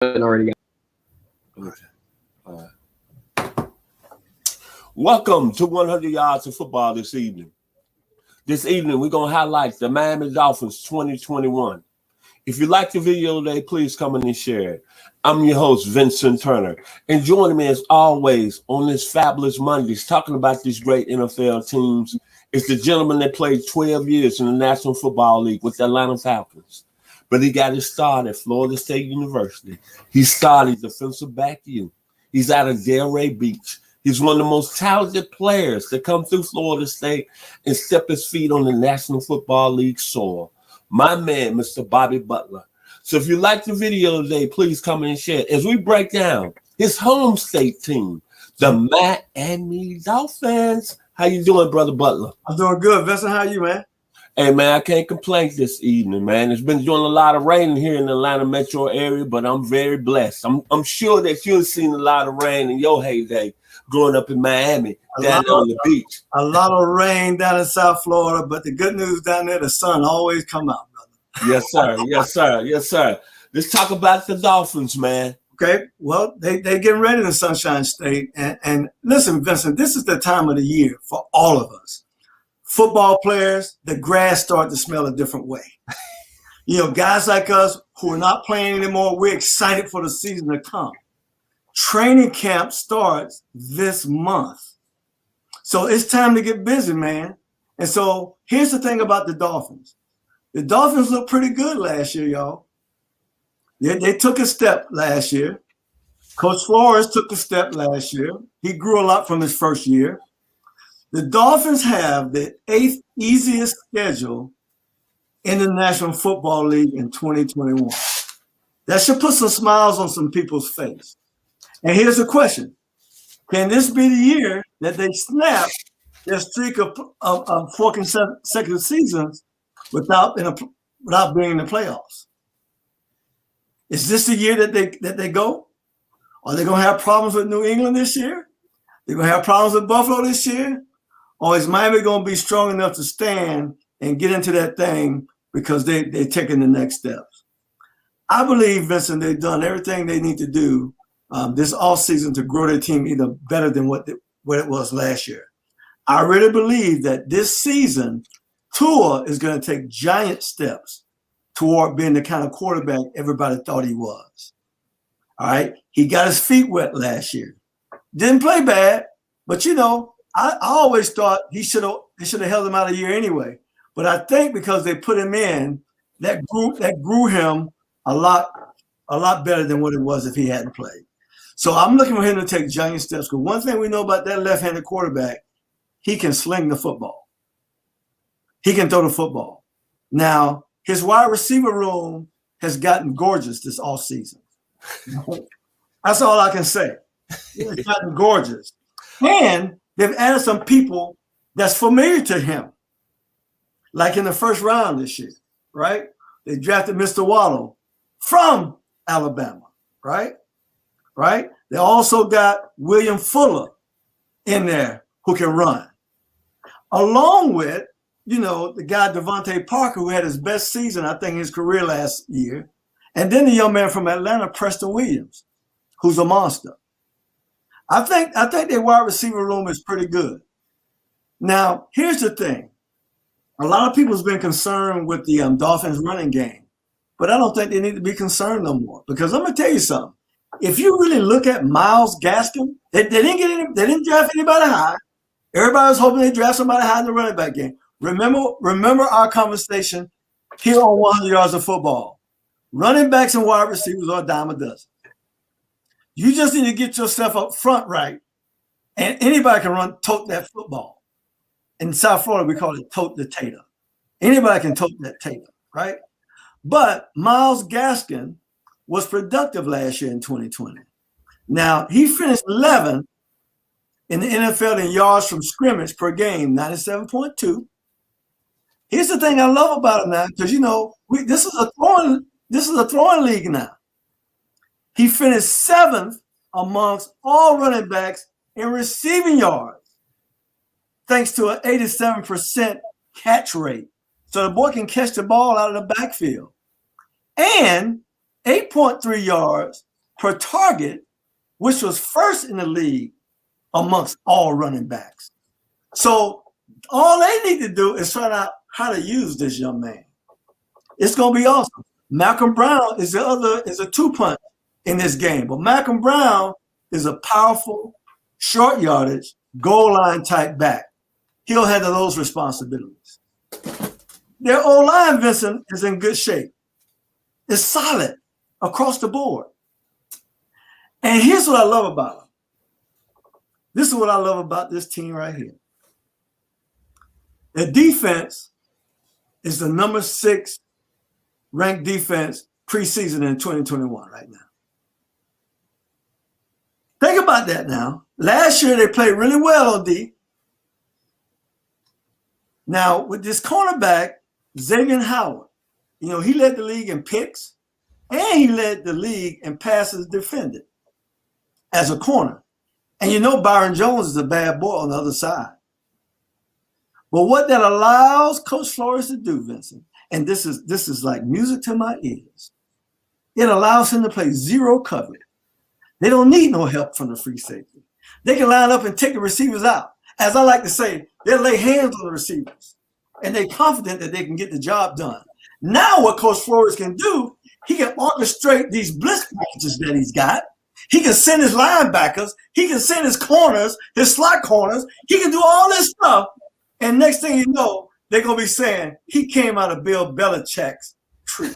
already. Okay. All right. Welcome to 100 Yards of Football this evening. This evening, we're going to highlight the Miami Dolphins 2021. If you like the video today, please come in and share it. I'm your host, Vincent Turner. And joining me as always on this fabulous Mondays, talking about these great NFL teams, is the gentleman that played 12 years in the National Football League with the Atlanta Falcons. But he got his start at Florida State University. He started defensive back U. He's out of Delray Beach. He's one of the most talented players to come through Florida State and step his feet on the National Football League soil. My man, Mr. Bobby Butler. So if you like the video today, please come and share it as we break down his home state team, the Miami Dolphins. How you doing, Brother Butler? I'm doing good. Vincent, how are you, man? Hey, man, I can't complain this evening, man. It's been doing a lot of rain here in the Atlanta metro area, but I'm very blessed. I'm sure that you've seen a lot of rain in your heyday growing up in Miami, down on the beach. A lot of rain down in South Florida, but the good news down there, the sun always come out, brother. Yes, sir. Yes, sir. Yes, sir. Let's talk about the Dolphins, man. Okay, well, they getting ready in Sunshine State. And listen, Vincent, this is the time of the year for all of us. Football players, the grass starts to smell a different way. You know, guys like us who are not playing anymore, we're excited for the season to come. Training camp starts this month. So it's time to get busy, man. And so here's the thing about the Dolphins. The Dolphins looked pretty good last year, y'all. They took a step last year. Coach Flores took a step last year. He grew a lot from his first year. The Dolphins have the 8th easiest schedule in the National Football League in 2021. That should put some smiles on some people's face. And here's the question. Can this be the year that they snap their streak of 4 consecutive seasons without being in the playoffs? Is this the year that they go? Are they going to have problems with New England this year? They're going to have problems with Buffalo this year? Or is Miami going to be strong enough to stand and get into that thing because they're taking the next steps? I believe, Vincent, they've done everything they need to do this offseason to grow their team either better than what it was last year. I really believe that this season, Tua is going to take giant steps toward being the kind of quarterback everybody thought he was. All right? He got his feet wet last year. Didn't play bad, but, you know, I always thought they should have held him out a year anyway. But I think because they put him in, that grew him a lot better than what it was if he hadn't played. So I'm looking for him to take giant steps. Because one thing we know about that left-handed quarterback, he can sling the football. He can throw the football. Now, his wide receiver room has gotten gorgeous this offseason. That's all I can say. It's gotten gorgeous. And they've added some people that's familiar to him. Like in the first round this year, right? They drafted Mr. Waddle from Alabama, right? Right? They also got William Fuller in there who can run. Along with, you know, the guy Devontae Parker, who had his best season, I think, in his career last year. And then the young man from Atlanta, Preston Williams, who's a monster. I think their wide receiver room is pretty good. Now, here's the thing. A lot of people have been concerned with the Dolphins running game, but I don't think they need to be concerned no more. Because let me tell you something. If you really look at Myles Gaskin, they didn't draft anybody high. Everybody was hoping they draft somebody high in the running back game. Remember our conversation here on 100 Yards of Football. Running backs and wide receivers are a dime a dozen. You just need to get yourself up front right, and anybody can tote that football. In South Florida, we call it tote the tater. Anybody can tote that tater, right? But Myles Gaskin was productive last year in 2020. Now, he finished 11th in the NFL in yards from scrimmage per game, 97.2. Here's the thing I love about him now, because, you know, this is a throwing league now. He finished 7th amongst all running backs in receiving yards, thanks to an 87% catch rate. So the boy can catch the ball out of the backfield. And 8.3 yards per target, which was first in the league amongst all running backs. So all they need to do is find out how to use this young man. It's going to be awesome. Malcolm Brown is a two-punch in this game, but Malcolm Brown is a powerful, short yardage, goal line type back. He'll handle those responsibilities. Their O-line, Vincent, is in good shape. It's solid across the board. And here's what I love about them. This is what I love about this team right here. The defense is the number 6 ranked defense preseason in 2021 right now. Think about that now. Last year, they played really well on D. Now, with this cornerback, Xavier Howard, he led the league in picks, and he led the league in passes defended as a corner. And Byron Jones is a bad boy on the other side. But what that allows Coach Flores to do, Vincent, and this is like music to my ears, it allows him to play zero coverage. They don't need no help from the free safety. They can line up and take the receivers out. As I like to say, they'll lay hands on the receivers, and they're confident that they can get the job done. Now what Coach Flores can do, he can orchestrate these blitz packages that he's got. He can send his linebackers. He can send his corners, his slot corners. He can do all this stuff. And next thing you know, they're going to be saying, he came out of Bill Belichick's tree.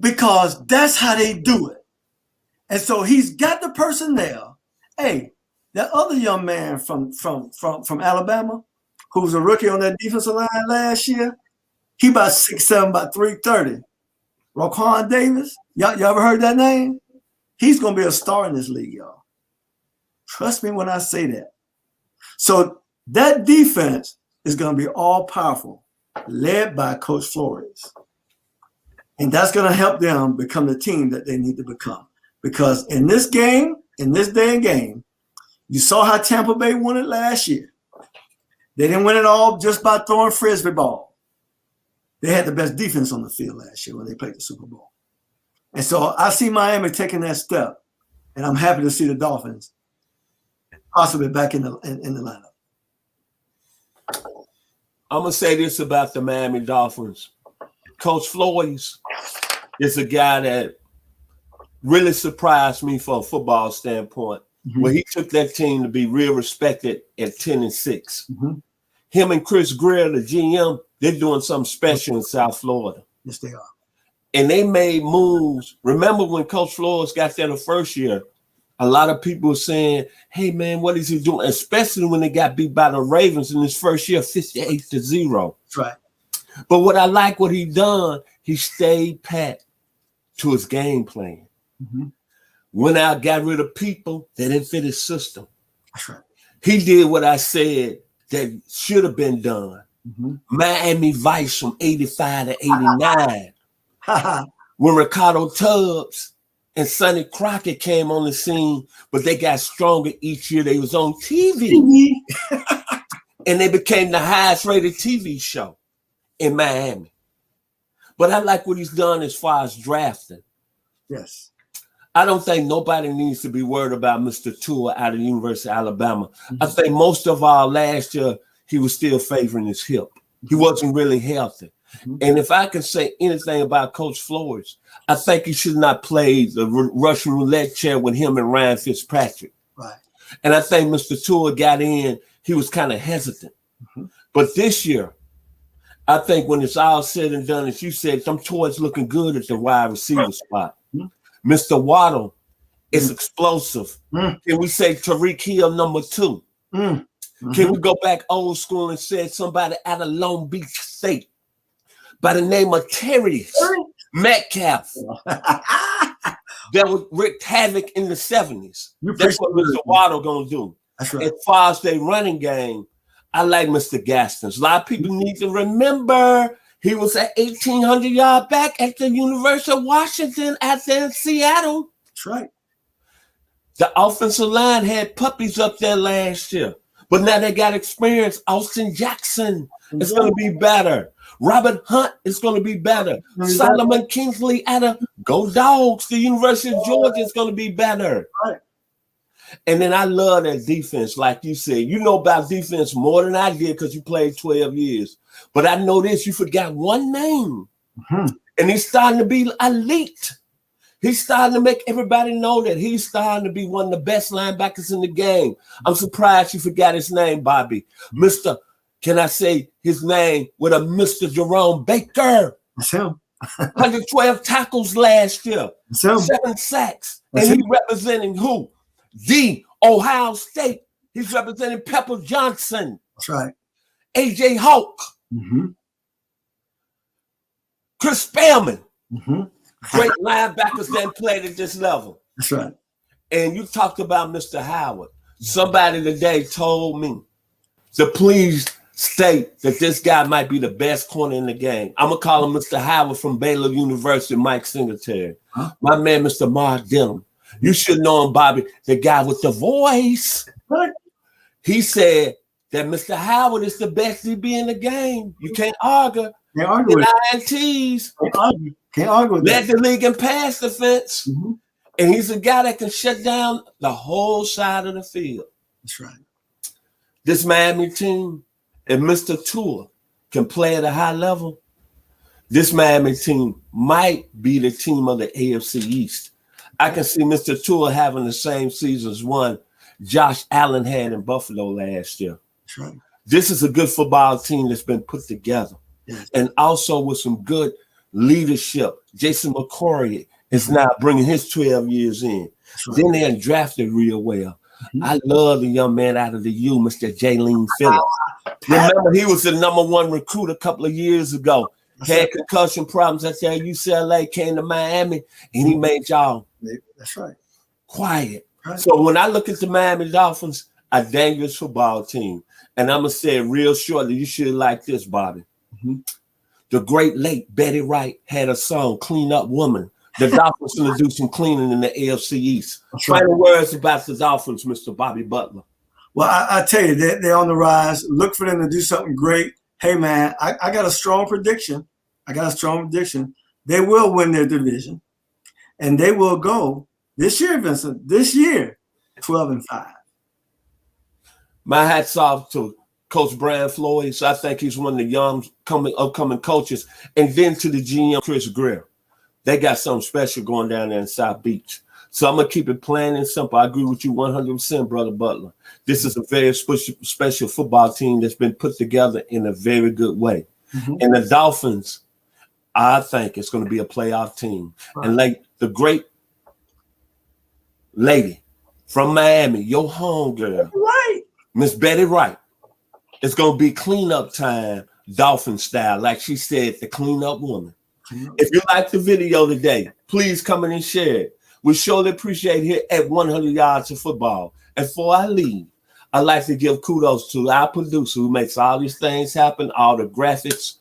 Because that's how they do it. And so he's got the personnel. Hey, that other young man from Alabama, who was a rookie on that defensive line last year, he about 6'7", about 330. Raquan Davis, y'all ever heard that name? He's going to be a star in this league, y'all. Trust me when I say that. So that defense is going to be all powerful, led by Coach Flores. And that's going to help them become the team that they need to become. Because in this game, in this day and game, you saw how Tampa Bay won it last year. They didn't win it all just by throwing frisbee ball. They had the best defense on the field last year when they played the Super Bowl. And so I see Miami taking that step, and I'm happy to see the Dolphins possibly back in the lineup. I'm going to say this about the Miami Dolphins. Coach Flores is a guy that really surprised me from a football standpoint, where he took that team to be real respected at 10-6. Him and Chris Greer, the GM, they're doing something special in South Florida. Yes, they are. And they made moves. Remember when Coach Flores got there the first year, a lot of people were saying, hey, man, what is he doing? Especially when they got beat by the Ravens in his first year, 58-0. That's right. But what I like what he done, he stayed pat to his game plan. Went out, got rid of people that didn't fit his system. That's right. He did what I said that should have been done. Miami Vice from 85 to 89. When Ricardo Tubbs and Sonny Crockett came on the scene, but they got stronger each year. They was on TV. And they became the highest rated TV show in Miami. But I like what he's done as far as drafting. Yes. I don't think nobody needs to be worried about Mr. Tua out of the University of Alabama. I think most of our last year, he was still favoring his hip. He wasn't really healthy. And if I can say anything about Coach Flores, I think he should not play the Russian roulette chair with him and Ryan Fitzpatrick. Right. And I think Mr. Tua got in, he was kind of hesitant. But this year, I think when it's all said and done, as you said, some toys looking good at the wide receiver spot. Mr. Waddle is explosive. Can we say Tariq Hill number 2? Can we go back old school and say somebody out of Long Beach State by the name of Terry Metcalf that would wreak havoc in the 70s? That's what Mr. Waddle going to do. That's right. As far as their running game, I like Mr. Gaston. A lot of people need to remember he was an 1,800-yard back at the University of Washington out there in Seattle. That's right. The offensive line had puppies up there last year, but now they got experience. Austin Jackson is going to be better. Robert Hunt is going to be better. Solomon Kingsley at a Go Dogs. The University of Georgia is going to be better. Right. And then I love that defense, like you said. You know about defense more than I did because you played 12 years. But I know this, you forgot one name. And he's starting to be elite. He's starting to make everybody know that he's starting to be one of the best linebackers in the game. I'm surprised you forgot his name, Bobby. Mr. Can I say his name with a Mr. Jerome Baker? That's him. 112 tackles last year. 7 sacks. And he's representing who? The Ohio State. He's representing Pepper Johnson. That's right. AJ Hawk. Chris Spellman. Great linebackers that played at this level. That's right. And you talked about Mr. Howard. Somebody today told me to please state that this guy might be the best corner in the game. I'm going to call him Mr. Howard from Baylor University, Mike Singletary. My man, Mr. Mark Denham. You should know him, Bobby, the guy with the voice. He said that Mr. Howard is the best DB in the game. You can't argue. Can't argue with INTs. Can't argue with Led the league in pass defense. And he's a guy that can shut down the whole side of the field. That's right. This Miami team, if Mr. Tua can play at a high level, this Miami team might be the team of the AFC East. I can see Mr. Tua having the same season as one Josh Allen had in Buffalo last year. That's right. This is a good football team that's been put together. Yes. And also with some good leadership. Jason McCory is now bringing his 12 years in. Right. Then they drafted real well. I love the young man out of the U, Mr. Jalen Phillips. Remember, he was the #1 recruit a couple of years ago. Had concussion problems at UCLA, came to Miami, and he made y'all quiet. Right. So when I look at the Miami Dolphins, a dangerous football team. And I'm going to say it real shortly. You should like this, Bobby. The great late Betty Wright had a song, Clean Up Woman. The Dolphins going to do some cleaning in the AFC East. Final words about the Dolphins, Mr. Bobby Butler. Well, I tell you, they're on the rise. Look for them to do something great. Hey, man, I got a strong prediction. They will win their division. And they will go this year, Vincent, 12-5. My hat's off to Coach Brian Flores. I think he's one of the young upcoming coaches. And then to the GM, Chris Greer. They got something special going down there in South Beach. So I'm going to keep it plain and simple. I agree with you 100%, Brother Butler. This is a very special football team that's been put together in a very good way. And the Dolphins, I think it's going to be a playoff team. Right. And like the great lady from Miami, your homegirl, Miss Betty Wright, it's going to be cleanup time, Dolphin style. Like she said, the cleanup woman. If you like the video today, please come in and share it. We surely appreciate here at 100 Yards of Football. And before I leave, I'd like to give kudos to our producer who makes all these things happen, all the graphics.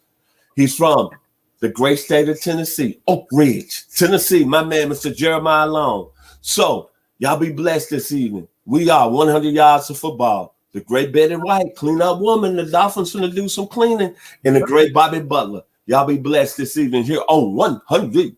He's from the great state of Tennessee, Oak Ridge, Tennessee. My man, Mr. Jeremiah Long. So y'all be blessed this evening. We are 100 Yards of Football. The great Betty White, clean up woman. The Dolphins going to do some cleaning. And the great Bobby Butler. Y'all be blessed this evening here on 100 Yards.